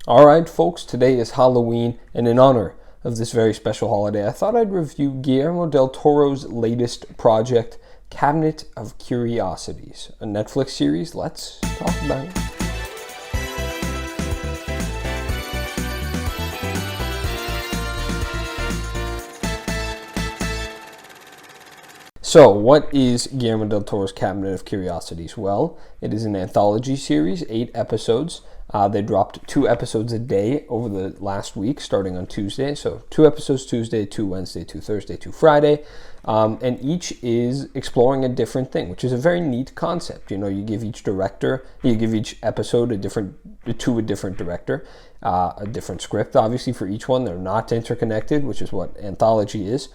All right, folks, today is Halloween, and in honor of this very special holiday, I thought I'd review Guillermo del Toro's latest project, Cabinet of Curiosities, a Netflix series. Let's talk about it. So, what is Guillermo del Toro's Cabinet of Curiosities? Well, it is an anthology series, 8 episodes. They dropped 2 episodes a day over the last week, starting on Tuesday. So 2 episodes Tuesday, 2 Wednesday, 2 Thursday, 2 Friday. And each is exploring a different thing, which is a very neat concept. You know, you give each episode to a different director, a different script, obviously, for each one. They're not interconnected, which is what anthology is.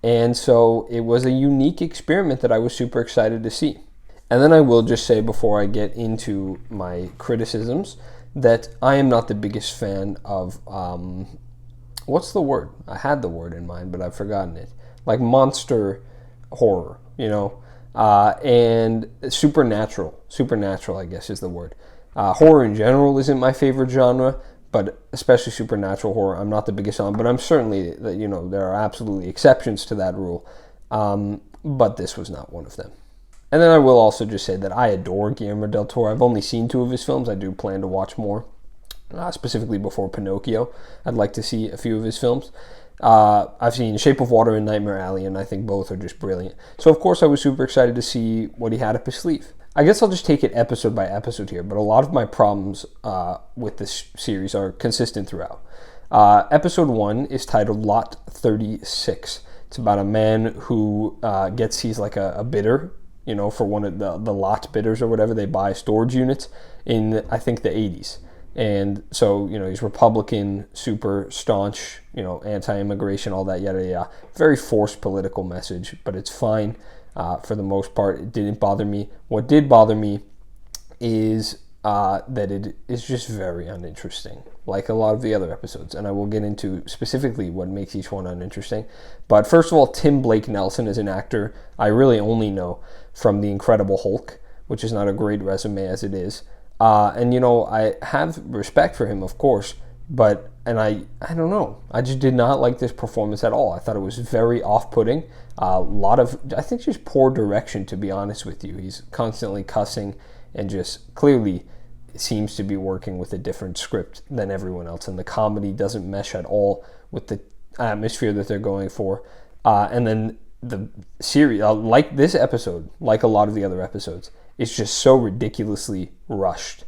And so it was a unique experiment that I was super excited to see. And then I will just say, before I get into my criticisms, that I am not the biggest fan of, what's the word? I had the word in mind, but I've forgotten it. Like monster horror, you know, and supernatural, I guess is the word. Horror in general isn't my favorite genre, but especially supernatural horror, I'm not the biggest fan, but I'm certainly, there are absolutely exceptions to that rule, but this was not one of them. And then I will also just say that I adore Guillermo del Toro. I've only seen 2 of his films. I do plan to watch more, specifically before Pinocchio. I'd like to see a few of his films. I've seen Shape of Water and Nightmare Alley, and I think both are just brilliant. So, of course, I was super excited to see what he had up his sleeve. I guess I'll just take it episode by episode here, but a lot of my problems with this series are consistent throughout. Episode 1 is titled Lot 36. It's about a man who he's like a bidder, for one of the lot bidders or whatever. They buy storage units in, I think, the 80s. And so, he's Republican, super staunch, anti-immigration, all that, yada, yada. Very forced political message, but it's fine. For the most part, it didn't bother me. What did bother me is that it is just very uninteresting, like a lot of the other episodes. And I will get into specifically what makes each one uninteresting. But first of all, Tim Blake Nelson is an actor I really only know from The Incredible Hulk, which is not a great resume as it is. And I have respect for him, of course, but I don't know. I just did not like this performance at all. I thought it was very off-putting. A lot of, I think, just poor direction, to be honest with you. He's constantly cussing and just clearly seems to be working with a different script than everyone else. And the comedy doesn't mesh at all with the atmosphere that they're going for. And then the series, like this episode, like a lot of the other episodes, it's just so ridiculously rushed.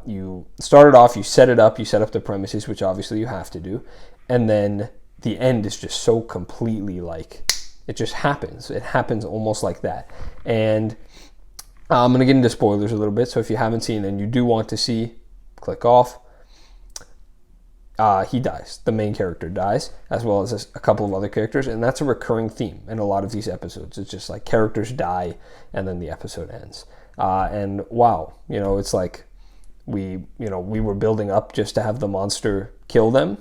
You started off, you set up the premises, which obviously you have to do, and then the end is just so completely it just happens. It happens almost like that. And I'm going to get into spoilers a little bit, so if you haven't seen and you do want to see, click off. He dies. The main character dies, as well as a couple of other characters, and that's a recurring theme in a lot of these episodes. It's just like characters die, and then the episode ends. And wow, it's like we were building up just to have the monster kill them.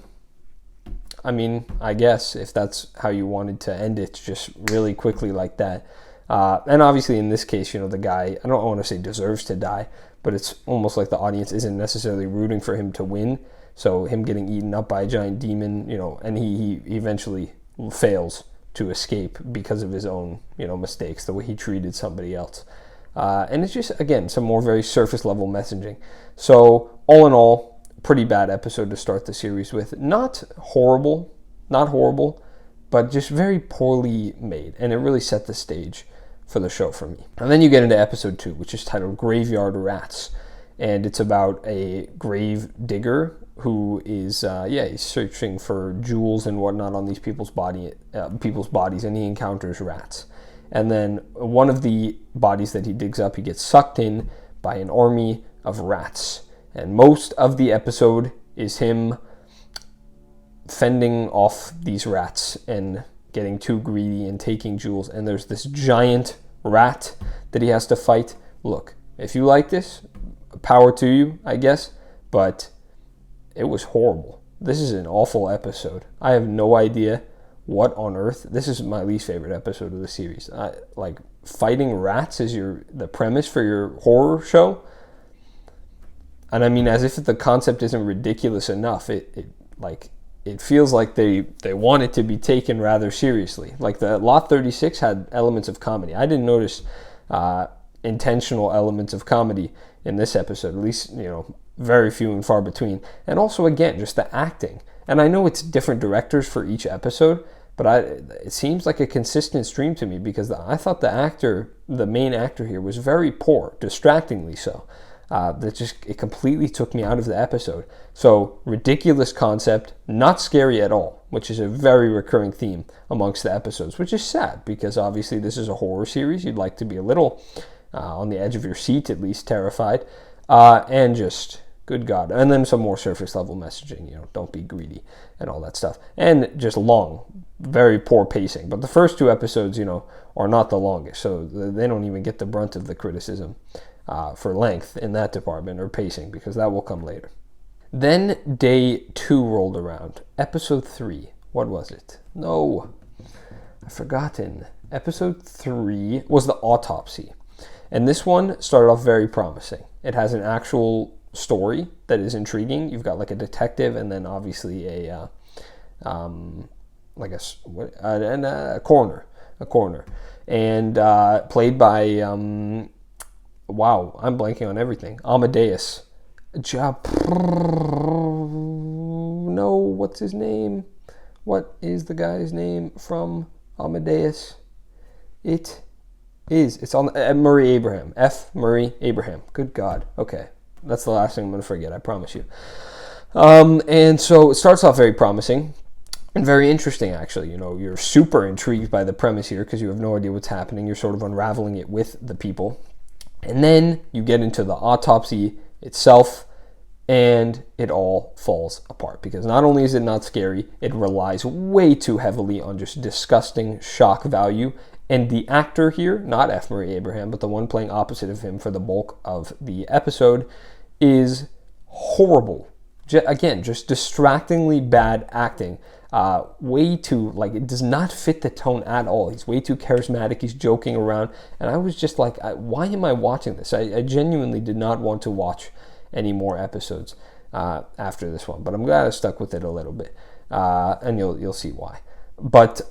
I mean, I guess if that's how you wanted to end it, just really quickly like that. And obviously in this case, the guy, I don't want to say deserves to die, but it's almost like the audience isn't necessarily rooting for him to win. So him getting eaten up by a giant demon, and he eventually fails to escape because of his own, mistakes, the way he treated somebody else. And it's just, again, some more very surface level messaging. So all in all, pretty bad episode to start the series with. Not horrible, but just very poorly made. And it really set the stage for the show for me. And then you get into episode 2, which is titled Graveyard Rats. And it's about a grave digger who is, he's searching for jewels and whatnot on these people's bodies, and he encounters rats. And then one of the bodies that he digs up, he gets sucked in by an army of rats. And most of the episode is him fending off these rats and getting too greedy and taking jewels. And there's this giant rat that he has to fight. Look, if you like this, power to you, I guess. But it was horrible. This is an awful episode. I have no idea what on earth. This is my least favorite episode of the series. Fighting rats is the premise for your horror show. And I mean, as if the concept isn't ridiculous enough, it feels like they want it to be taken rather seriously. Like the Lot 36 had elements of comedy. I didn't notice intentional elements of comedy in this episode, at least, very few and far between. And also, again, just the acting. And I know it's different directors for each episode, but it seems like a consistent stream to me, because I thought the main actor here was very poor, distractingly so. It completely took me out of the episode. So, ridiculous concept, not scary at all, which is a very recurring theme amongst the episodes, which is sad, because obviously this is a horror series. You'd like to be a little on the edge of your seat, at least terrified, and just, good God. And then some more surface level messaging, don't be greedy and all that stuff. And just long, very poor pacing. But the first 2 episodes, are not the longest, so they don't even get the brunt of the criticism for length in that department, or pacing, because that will come later. Then day 2 rolled around. Episode 3. What was it? No, I've forgotten. Episode 3 was the Autopsy. And this one started off very promising. It has an actual story that is intriguing. You've got like a detective, and then obviously a coroner, and played by wow, I'm blanking on everything. Amadeus. No, what's his name? What is the guy's name from Amadeus? It's on Murray Abraham. F. Murray Abraham. Good God. Okay. That's the last thing I'm going to forget, I promise you. And so it starts off very promising and very interesting, actually. You're super intrigued by the premise here, because you have no idea what's happening. You're sort of unraveling it with the people. And then you get into the autopsy itself, and it all falls apart, because not only is it not scary, it relies way too heavily on just disgusting shock value. And the actor here, not F. Murray Abraham, but the one playing opposite of him for the bulk of the episode, is horrible. Again, just distractingly bad acting. Way too, it does not fit the tone at all. He's way too charismatic. He's joking around. And I was just like, why am I watching this? I genuinely did not want to watch any more episodes after this one. But I'm glad I stuck with it a little bit. And you'll see why. But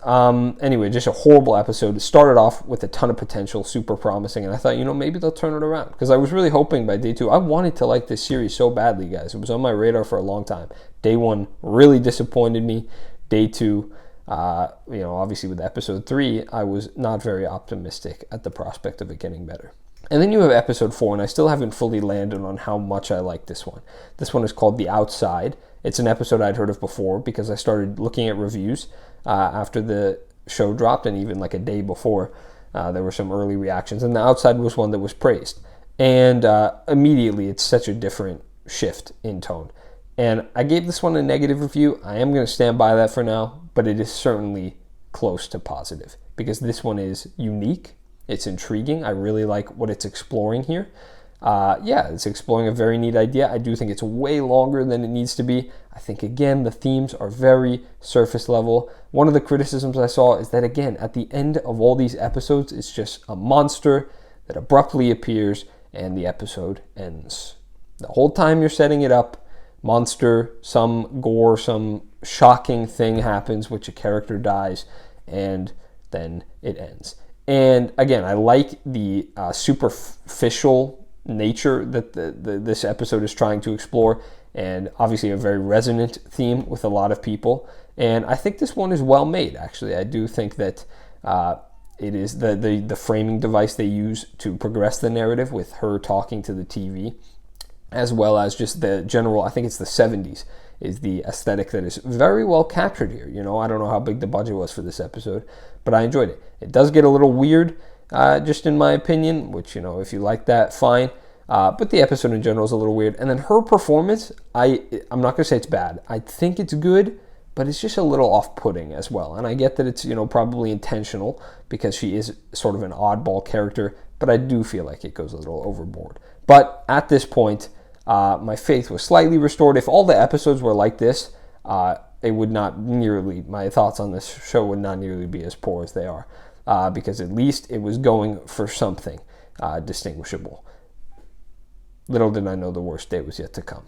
anyway, just a horrible episode. It started off with a ton of potential, super promising, and I thought, maybe they'll turn it around, because I was really hoping by day 2. I wanted to like this series so badly, guys. It was on my radar for a long time. Day 1 really disappointed me. Day 2, obviously with episode 3, I was not very optimistic at the prospect of it getting better. And then you have episode 4, and I still haven't fully landed on how much I like this one. This one is called The Outside. It's an episode I'd heard of before, because I started looking at reviews after the show dropped, and even like a day before, there were some early reactions. And The Outside was one that was praised. And immediately, it's such a different shift in tone. And I gave this one a negative review. I am going to stand by that for now, but it is certainly close to positive, because this one is unique. It's intriguing. I really like what it's exploring here. It's exploring a very neat idea. I do think it's way longer than it needs to be. I think, again, the themes are very surface level. One of the criticisms I saw is that, again, at the end of all these episodes, it's just a monster that abruptly appears and the episode ends. The whole time you're setting it up, monster, some gore, some shocking thing happens, which a character dies, and then it ends. And again, I like the superficial nature that this episode is trying to explore, and obviously a very resonant theme with a lot of people. And I think this one is well made, actually. I do think that it is the framing device they use to progress the narrative, with her talking to the TV, as well as just the general, I think it's the 70s, is the aesthetic that is very well captured here. I don't know how big the budget was for this episode, but I enjoyed it. It does get a little weird, just in my opinion, which, if you like that, fine. But the episode in general is a little weird. And then her performance, I'm not going to say it's bad. I think it's good, but it's just a little off-putting as well. And I get that it's, probably intentional, because she is sort of an oddball character, but I do feel like it goes a little overboard. But at this point, my faith was slightly restored. If all the episodes were like this, it would not nearly, my thoughts on this show would not nearly be as poor as they are, because at least it was going for something distinguishable. Little did I know the worst day was yet to come.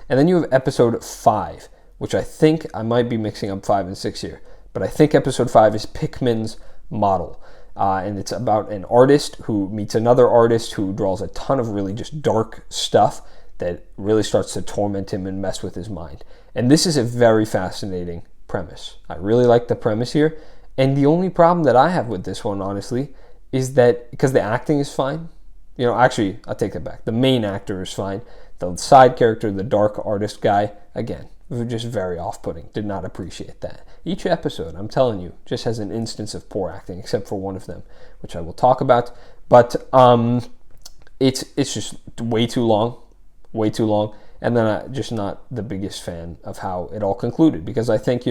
And then you have episode 5, which I think I might be mixing up 5 and 6 here, but I think episode 5 is Pickman's Model. And it's about an artist who meets another artist who draws a ton of really just dark stuff that really starts to torment him and mess with his mind. And this is a very fascinating premise. I really like the premise here. And the only problem that I have with this one, honestly, is that because the acting is fine. Actually, I'll take that back. The main actor is fine. The side character, the dark artist guy, again, just very off-putting. Did not appreciate that. Each episode, I'm telling you, just has an instance of poor acting, except for one of them, which I will talk about. But it's just way too long. And then I'm just not the biggest fan of how it all concluded, because I think,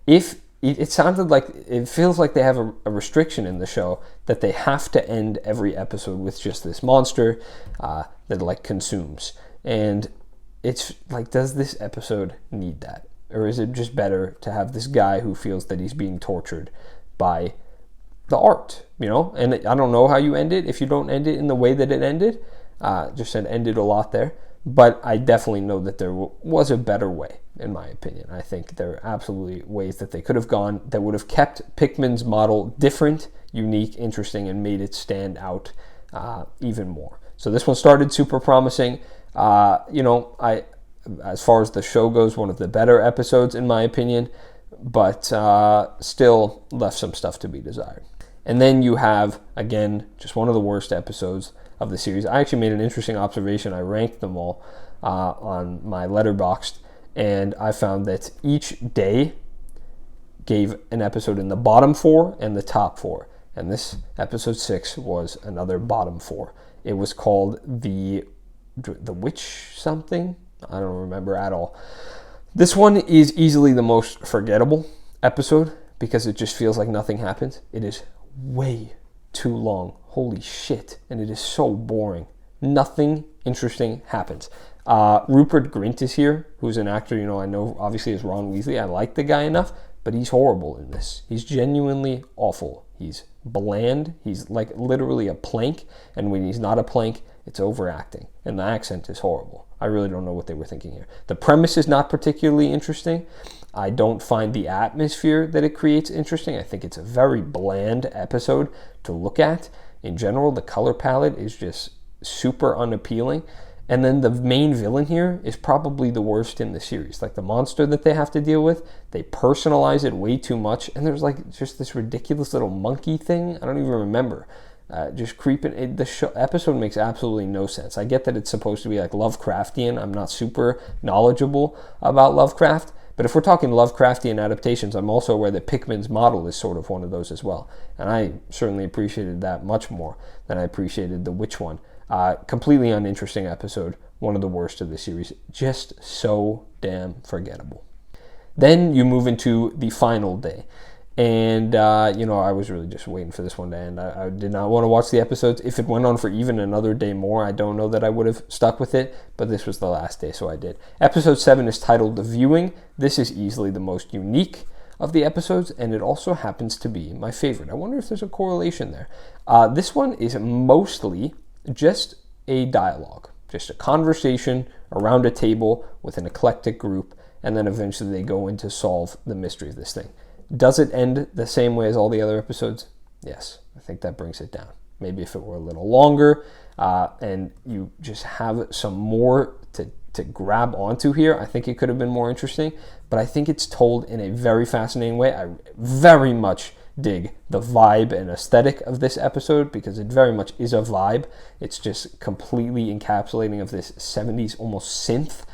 if it sounded like, it feels like they have a restriction in the show that they have to end every episode with just this monster that consumes. And it's like, does this episode need that? Or is it just better to have this guy who feels that he's being tortured by the art, And I don't know how you end it if you don't end it in the way that it ended. Just said ended a lot there. But I definitely know that there was a better way, in my opinion. I think there are absolutely ways that they could have gone that would have kept Pickman's Model different, unique, interesting, and made it stand out even more. So this one started super promising. As far as the show goes, one of the better episodes, in my opinion, but still left some stuff to be desired. And then you have, again, just one of the worst episodes of the series. I actually made an interesting observation. I ranked them all on my Letterboxd, and I found that each day gave an episode in the bottom 4 and the top 4. And this episode 6 was another bottom 4. It was called the Witch something. I don't remember at all. This one is easily the most forgettable episode because it just feels like nothing happened. It is way too long. Holy shit. And it is so boring. Nothing interesting happens. Rupert Grint is here, who's an actor, I know obviously is Ron Weasley. I like the guy enough, but he's horrible in this. He's genuinely awful. He's bland. He's like literally a plank. And when he's not a plank, it's overacting. And the accent is horrible. I really don't know what they were thinking here. The premise is not particularly interesting. I don't find the atmosphere that it creates interesting. I think it's a very bland episode to look at. In general, the color palette is just super unappealing. And then the main villain here is probably the worst in the series. Like the monster that they have to deal with, they personalize it way too much. And there's like just this ridiculous little monkey thing. I don't even remember. Just creeping. The episode makes absolutely no sense. I get that it's supposed to be like Lovecraftian. I'm not super knowledgeable about Lovecraft. But if we're talking Lovecraftian adaptations, I'm also aware that Pickman's Model is sort of one of those as well. And I certainly appreciated that much more than I appreciated the Witch one. Completely uninteresting episode. One of the worst of the series. Just so damn forgettable. Then you move into the final day. And, I was really just waiting for this one to end. I did not want to watch the episodes. If it went on for even another day more, I don't know that I would have stuck with it. But this was the last day, so I did. Episode 7 is titled The Viewing. This is easily the most unique of the episodes, and it also happens to be my favorite. I wonder if there's a correlation there. This one is mostly just a dialogue. Just a conversation around a table with an eclectic group, and then eventually they go in to solve the mystery of this thing. Does it end the same way as all the other episodes? Yes, I think that brings it down. Maybe if it were a little longer and you just have some more to grab onto here, I think it could have been more interesting. But I think it's told in a very fascinating way. I very much dig the vibe and aesthetic of this episode because it very much is a vibe. It's just completely encapsulating of this 70s almost synth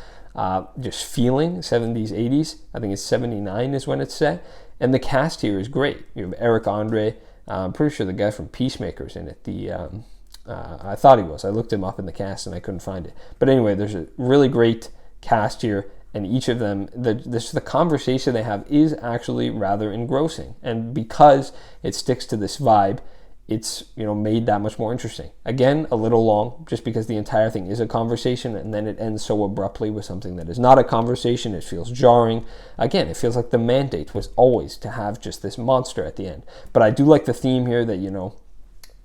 just feeling, 70s, 80s. I think it's 79 is when it's set. And the cast here is great. You have Eric Andre. I'm pretty sure the guy from Peacemaker's in it. I thought he was. I looked him up in the cast and I couldn't find it. But anyway, there's a really great cast here. And each of them, the conversation they have is actually rather engrossing. And because it sticks to this vibe, it's made that much more interesting. Again, a little long, just because the entire thing is a conversation, and then it ends so abruptly with something that is not a conversation. It feels jarring. Again, it feels like the mandate was always to have just this monster at the end. But I do like the theme here that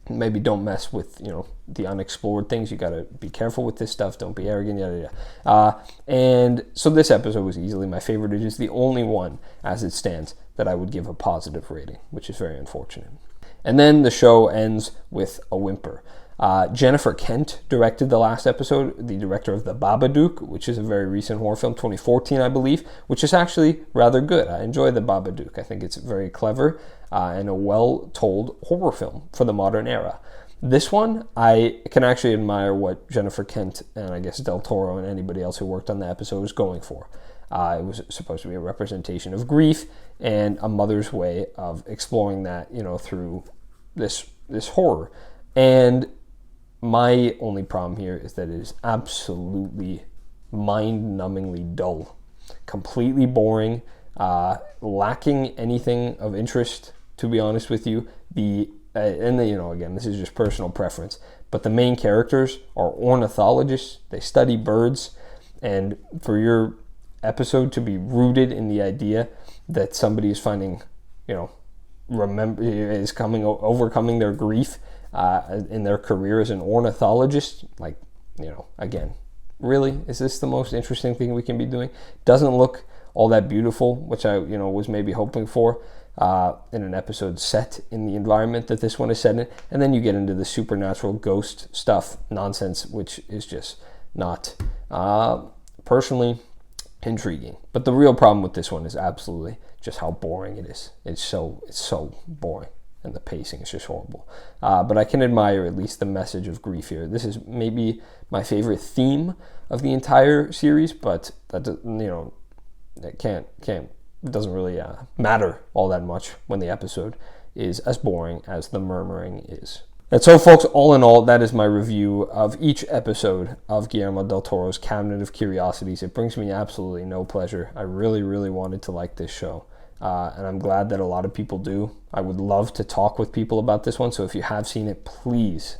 maybe don't mess with, the unexplored things. You got to be careful with this stuff. Don't be arrogant, yada, yada. And so this episode was easily my favorite. It is the only one, as it stands, that I would give a positive rating, which is very unfortunate. And then the show ends with a whimper. Jennifer Kent directed the last episode, the director of The Babadook, which is a very recent horror film, 2014, I believe, which is actually rather good. I enjoy The Babadook. I think it's very clever and a well-told horror film for the modern era. This one, I can actually admire what Jennifer Kent and I guess Del Toro and anybody else who worked on the episode was going for. It was supposed to be a representation of grief and a mother's way of exploring that, through this horror. And my only problem here is that it is absolutely mind-numbingly dull, completely boring, lacking anything of interest, to be honest with you. Again, this is just personal preference, but the main characters are ornithologists. They study birds, and for your episode to be rooted in the idea that somebody is finding, overcoming their grief in their career as an ornithologist, again, really, is this the most interesting thing we can be doing? Doesn't look all that beautiful, which I, was maybe hoping for in an episode set in the environment that this one is set in. And then you get into the supernatural ghost stuff nonsense, which is just not personally intriguing. But the real problem with this one is absolutely just how boring it is. It's so boring. And the pacing is just horrible. But I can admire at least the message of grief here. This is maybe my favorite theme of the entire series, but that it doesn't really matter all that much when the episode is as boring as The Murmuring is. And so, folks, all in all, that is my review of each episode of Guillermo del Toro's Cabinet of Curiosities. It brings me absolutely no pleasure. I really, really wanted to like this show. And I'm glad that a lot of people do. I would love to talk with people about this one. So if you have seen it, please,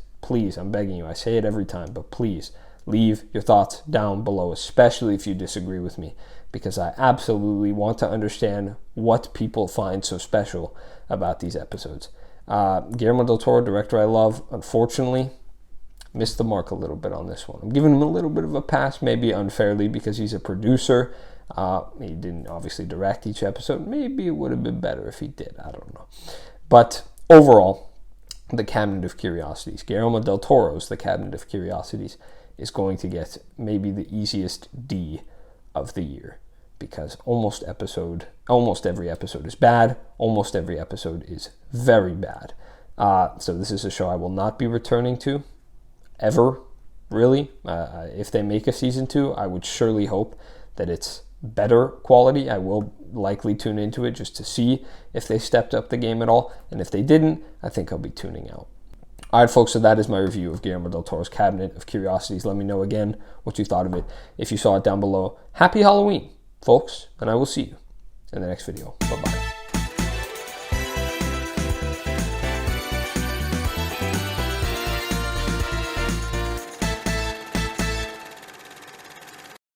I'm begging you. I say it every time, but please leave your thoughts down below, especially if you disagree with me, because I absolutely want to understand what people find so special about these episodes. Guillermo del Toro, director I love, unfortunately missed the mark a little bit on this one. I'm giving him a little bit of a pass, maybe unfairly, because he's a producer. He didn't obviously direct each episode. Maybe it would have been better if he did. I don't know. But overall, the Cabinet of Curiosities, Guillermo del Toro's The Cabinet of Curiosities, is going to get maybe the easiest D of the year, because almost every episode is bad. Almost every episode is very bad. So this is a show I will not be returning to ever, really. If they make a season 2, I would surely hope that it's better quality. I will likely tune into it just to see if they stepped up the game at all. And if they didn't, I think I'll be tuning out. All right, folks, so that is my review of Guillermo del Toro's Cabinet of Curiosities. Let me know again what you thought of it. If you saw it down below, happy Halloween, folks, and I will see you in the next video. Bye-bye.